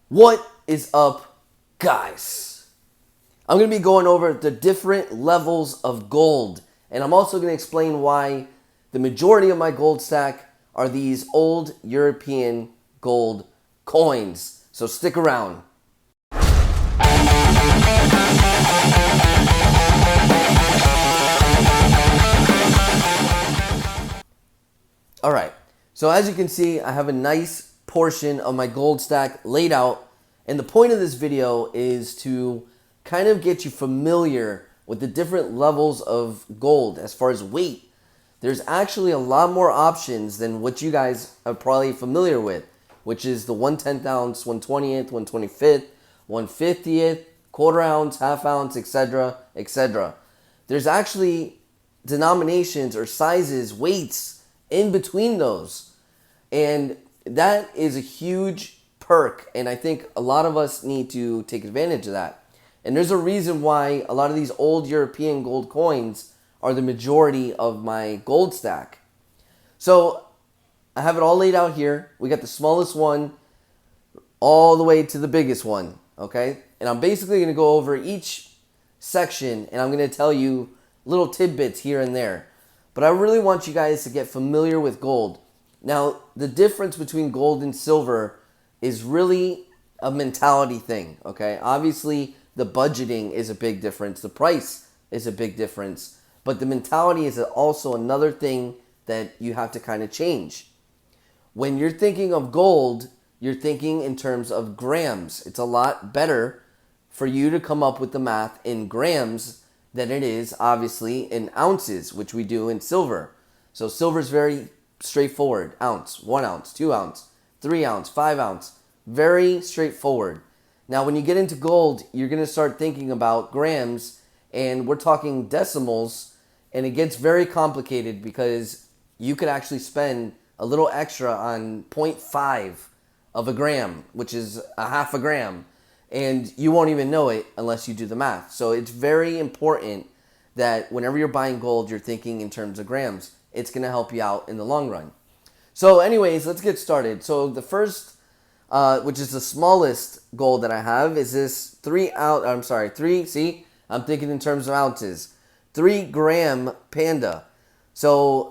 What is up, guys? I'm going to be going over the different levels of gold, and I'm also going to explain why the majority of my gold stack are these old European gold coins. So stick around. All right, so as you can see, I have a nice portion of my gold stack laid out, and the point of this video is to kind of get you familiar with the different levels of gold as far as weight. There's actually a lot more options than what you guys are probably familiar with, which is the 1/10 ounce, 1/20th, 1/25th, 1/50th, quarter ounce, half ounce, etc., etc. There's actually denominations or sizes, weights in between those. And that is a huge perk, and I think a lot of us need to take advantage of that. And there's a reason why a lot of these old European gold coins are the majority of my gold stack. So I have it all laid out here. We got the smallest one all the way to the biggest one, okay? And I'm basically going to go over each section, and I'm going to tell you little tidbits here and there. But I really want you guys to get familiar with gold. Now, the difference between gold and silver is really a mentality thing, okay? Obviously, the budgeting is a big difference. The price is a big difference. But the mentality is also another thing that you have to kind of change. When you're thinking of gold, you're thinking in terms of grams. It's a lot better for you to come up with the math in grams than it is, obviously, in ounces, which we do in silver. So silver is very straightforward. Ounce, 1 ounce, 2 ounce, 3 ounce, 5 ounce. Very straightforward. Now, when you get into gold, you're going to start thinking about grams, and we're talking decimals, and it gets very complicated because you could actually spend a little extra on 0.5 of a gram, which is a half a gram, and you won't even know it unless you do the math. So it's very important that whenever you're buying gold, you're thinking in terms of grams. It's going to help you out in the long run. So anyways, let's get started. So the first, which is the smallest gold that I have, is this 3, see? I'm thinking in terms of ounces. 3 gram panda. So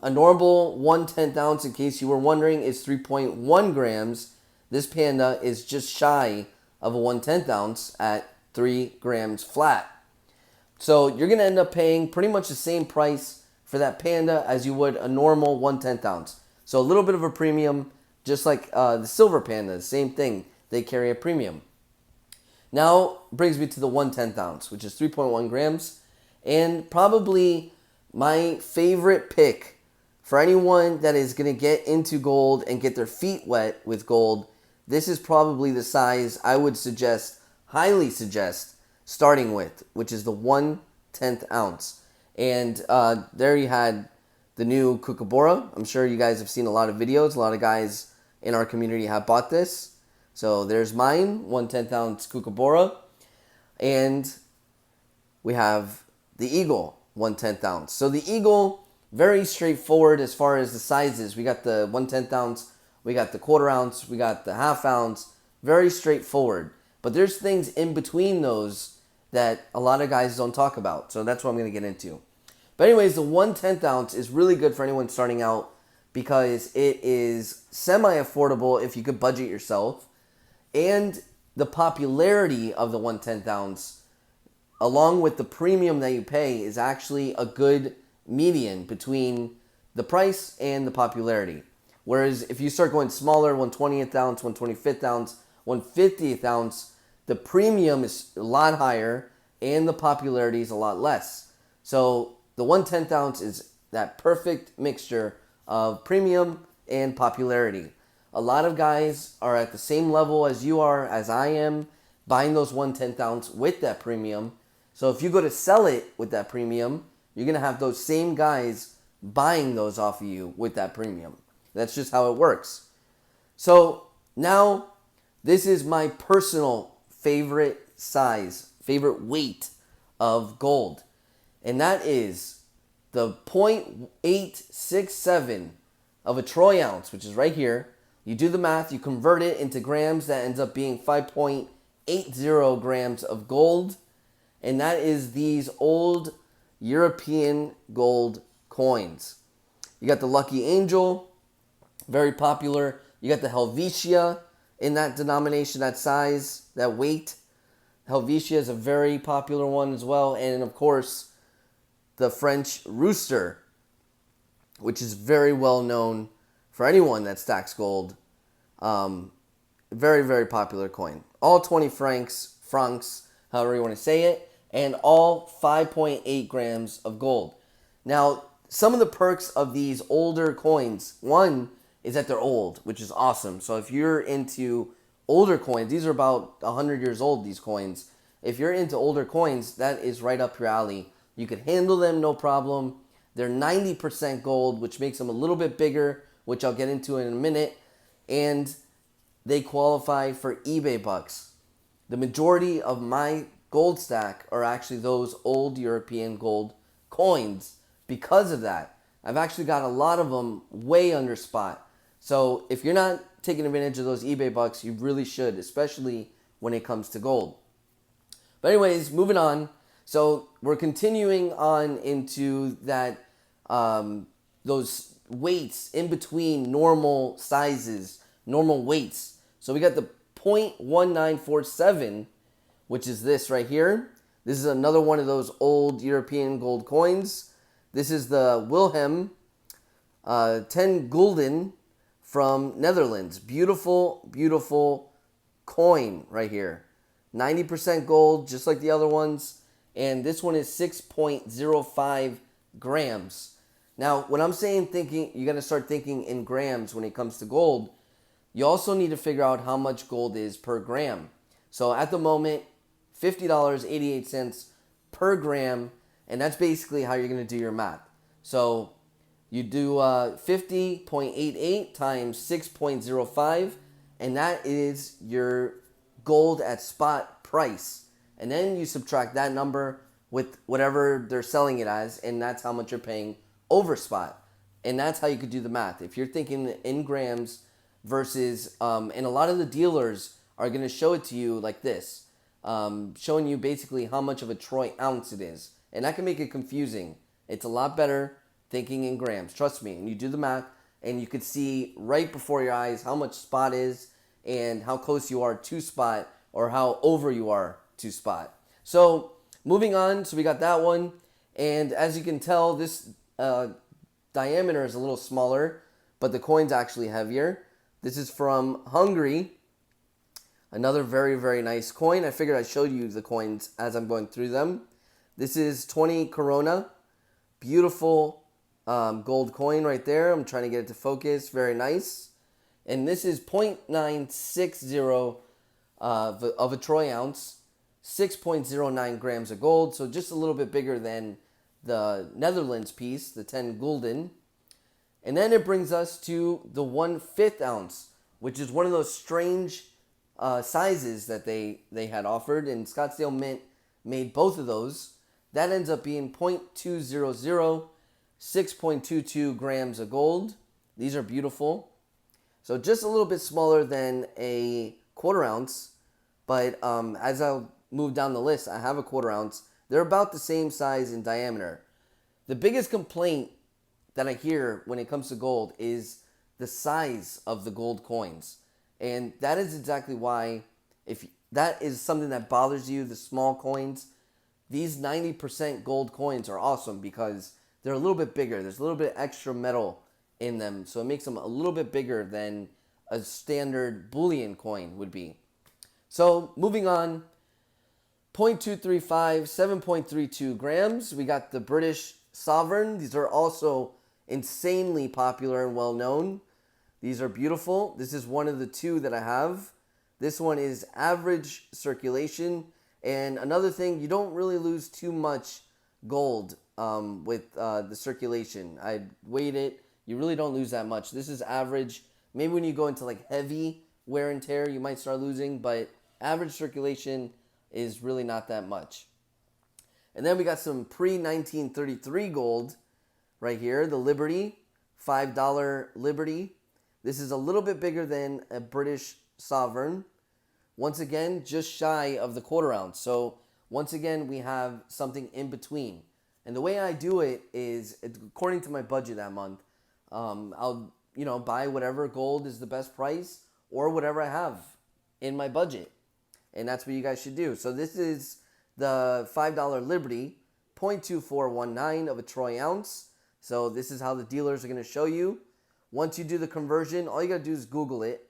a normal 1/10 ounce, in case you were wondering, is 3.1 grams. This panda is just shy of a 1/10 ounce at 3 grams flat. So you're going to end up paying pretty much the same price for that panda as you would a normal 1/10 ounce. So a little bit of a premium, just like the silver panda, same thing. They carry a premium. Now brings me to the 1/10 ounce, which is 3.1 grams. And probably my favorite pick for anyone that is going to get into gold and get their feet wet with gold. This is probably the size I would suggest, highly suggest, starting with, which is the 1/10 ounce. And there you had the new Kookaburra. I'm sure you guys have seen a lot of videos. A lot of guys in our community have bought this. So there's mine, 1/10 ounce Kookaburra. And we have the Eagle, 1/10 ounce. So the Eagle, very straightforward as far as the sizes. We got the 1/10 ounce, we got the quarter ounce, we got the half ounce. Very straightforward. But there's things in between those that a lot of guys don't talk about. So that's what I'm going to get into. But anyways, the 1/10 ounce is really good for anyone starting out because it is semi-affordable if you could budget yourself. And the popularity of the 1/10 ounce, along with the premium that you pay, is actually a good median between the price and the popularity. Whereas if you start going smaller, 1/20th ounce, 1/25th ounce, 1/50th ounce, the premium is a lot higher and the popularity is a lot less. So the 1/10 ounce is that perfect mixture of premium and popularity. A lot of guys are at the same level as you are, as I am, buying those 1/10 ounce with that premium. So if you go to sell it with that premium, you're going to have those same guys buying those off of you with that premium. That's just how it works. So now this is my personal favorite size, favorite weight of gold. And that is the 0.867 of a troy ounce, which is right here, You do the math, you convert it into grams, that ends up being 5.80 grams of gold. And that is these old European gold coins. You got the Lucky Angel, very popular. You got the Helvetia in that denomination, that size, that weight. Helvetia is a very popular one as well. And of course, the French Rooster, which is very well known for anyone that stacks gold. Very, very popular coin. All 20 francs, however you want to say it, and all 5.8 grams of gold. Now, some of the perks of these older coins, one is that they're old, which is awesome. So if you're into older coins, these are about 100 years old, these coins. If you're into older coins, that is right up your alley. You could handle them, no problem. They're 90% gold, which makes them a little bit bigger, which I'll get into in a minute. And they qualify for eBay bucks. The majority of my gold stack are actually those old European gold coins. Because of that, I've actually got a lot of them way under spot. So if you're not taking advantage of those eBay bucks, you really should, especially when it comes to gold. But anyways, moving on. So we're continuing on into that those weights in between normal sizes, normal weights. So we got the 0.1947, which is this right here. This is another one of those old European gold coins. This is the Wilhem 10 Gulden from Netherlands. Beautiful, beautiful coin right here. 90% gold, just like the other ones. And this one is 6.05 grams. Now, when I'm saying thinking, you got to start thinking in grams when it comes to gold. You also need to figure out how much gold is per gram. So at the moment, $50.88 per gram, and that's basically how you're going to do your math. So you do 50.88 times 6.05, and that is your gold at spot price. And then you subtract that number with whatever they're selling it as, and that's how much you're paying over spot. And that's how you could do the math. If you're thinking in grams versus, and a lot of the dealers are going to show it to you like this, showing you basically how much of a troy ounce it is. And that can make it confusing. It's a lot better thinking in grams, trust me. And you do the math, and you could see right before your eyes how much spot is and how close you are to spot or how over you are to spot. So moving on, so we got that one. And as you can tell, this diameter is a little smaller, but the coin's actually heavier. This is from Hungary. Another very, very nice coin. I figured I'd show you the coins as I'm going through them. This is 20 Korona. Beautiful gold coin right there. I'm trying to get it to focus. Very nice. And this is 0.960 of a troy ounce. 6.09 grams of gold. So just a little bit bigger than the Netherlands piece, the 10 Gulden. And then it brings us to the 1/5 ounce, which is one of those strange sizes that they had offered. And Scottsdale Mint made both of those. That ends up being 0.200, 6.22 grams of gold. These are beautiful. So just a little bit smaller than a 1/4 ounce. But as I'll move down the list, I have a 1/4 ounce. They're about the same size in diameter. The biggest complaint that I hear when it comes to gold is the size of the gold coins. And that is exactly why, if that is something that bothers you, the small coins, these 90% gold coins are awesome because they're a little bit bigger. There's a little bit extra metal in them, so it makes them a little bit bigger than a standard bullion coin would be. So moving on, 0.235, 7.32 grams. We got the British Sovereign. These are also insanely popular and well known. These are beautiful. This is one of the two that I have. This one is average circulation. And another thing, you don't really lose too much gold with the circulation. I weighed it. You really don't lose that much. This is average. Maybe when you go into like heavy wear and tear, you might start losing, but average circulation is really not that much. And then we got some pre-1933 gold right here. The Liberty, $5 Liberty. This is a little bit bigger than a British sovereign. Once again, just shy of the quarter ounce. So once again, we have something in between. And the way I do it is, according to my budget that month, I'll buy whatever gold is the best price or whatever I have in my budget. And that's what you guys should do. So this is the $5 Liberty, 0.2419 of a troy ounce. So this is how the dealers are going to show you. Once you do the conversion, all you got to do is Google it.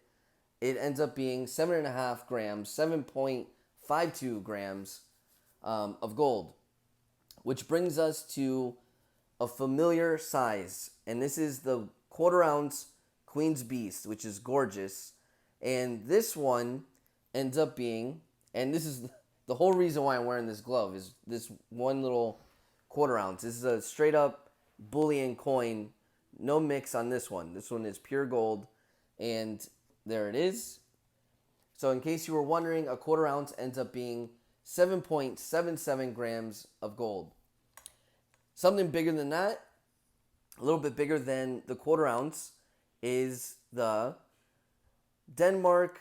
It ends up being 7.5 grams, 7.52 grams of gold, which brings us to a familiar size. And this is the quarter ounce Queen's Beast, which is gorgeous. And this one ends up being, and this is the whole reason why I'm wearing this glove, is this one little quarter ounce. This is a straight up bullion coin. No mix on this one. This one is pure gold. And there it is. So in case you were wondering, a quarter ounce ends up being 7.77 grams of gold. Something bigger than that, a little bit bigger than the quarter ounce, is the Denmark,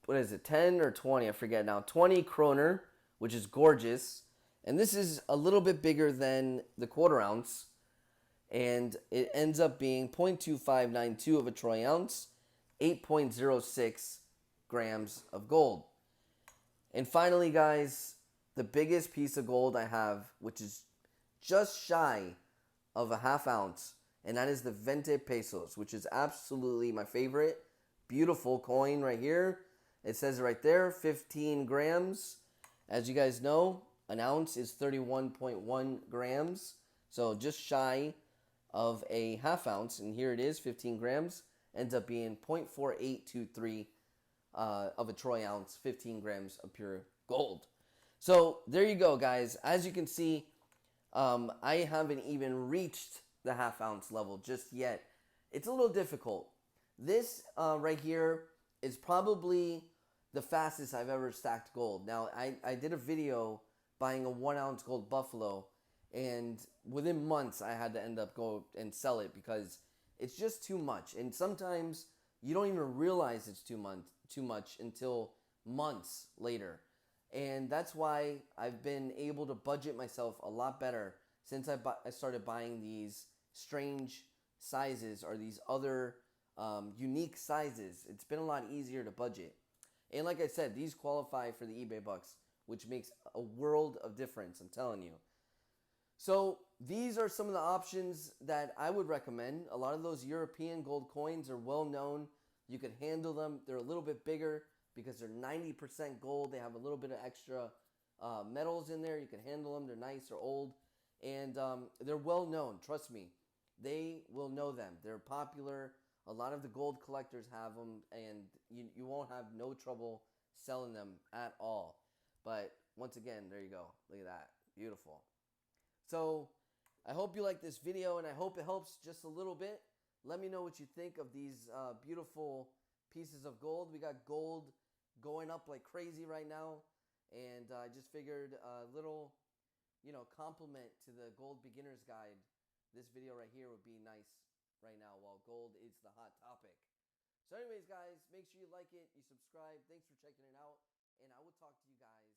what is it, 10 or 20? I forget now. 20 Kroner, which is gorgeous. And this is a little bit bigger than the quarter ounce. And it ends up being 0.2592 of a troy ounce, 8.06 grams of gold. And finally, guys, the biggest piece of gold I have, which is just shy of a half ounce, and that is the Veinte Pesos, which is absolutely my favorite. Beautiful coin right here. It says it right there, 15 grams. As you guys know, an ounce is 31.1 grams, so just shy of a half ounce, and here it is, 15 grams, ends up being 0.4823 of a troy ounce, 15 grams of pure gold. So there you go, guys. As you can see, I haven't even reached the half ounce level just yet. It's a little difficult. This right here is probably the fastest I've ever stacked gold. Now, I did a video buying a 1 ounce gold buffalo, and within months I had to end up go and sell it because it's just too much. And sometimes you don't even realize it's too much until months later. And that's why I've been able to budget myself a lot better since I started buying these strange sizes or these other unique sizes. It's been a lot easier to budget. And like I said, these qualify for the eBay bucks, which makes a world of difference, I'm telling you. So these are some of the options that I would recommend. A lot of those European gold coins are well known. You can handle them. They're a little bit bigger because they're 90% gold. They have a little bit of extra metals in there. You can handle them. They're nice. They're old. And they're well known. Trust me. They will know them. They're popular. A lot of the gold collectors have them. And you won't have no trouble selling them at all. But once again, there you go. Look at that. Beautiful. So I hope you like this video, and I hope it helps just a little bit. Let me know what you think of these beautiful pieces of gold. We got gold going up like crazy right now, and I just figured a little, compliment to the Gold Beginner's Guide. This video right here would be nice right now while gold is the hot topic. So anyways, guys, make sure you like it, you subscribe. Thanks for checking it out, and I will talk to you guys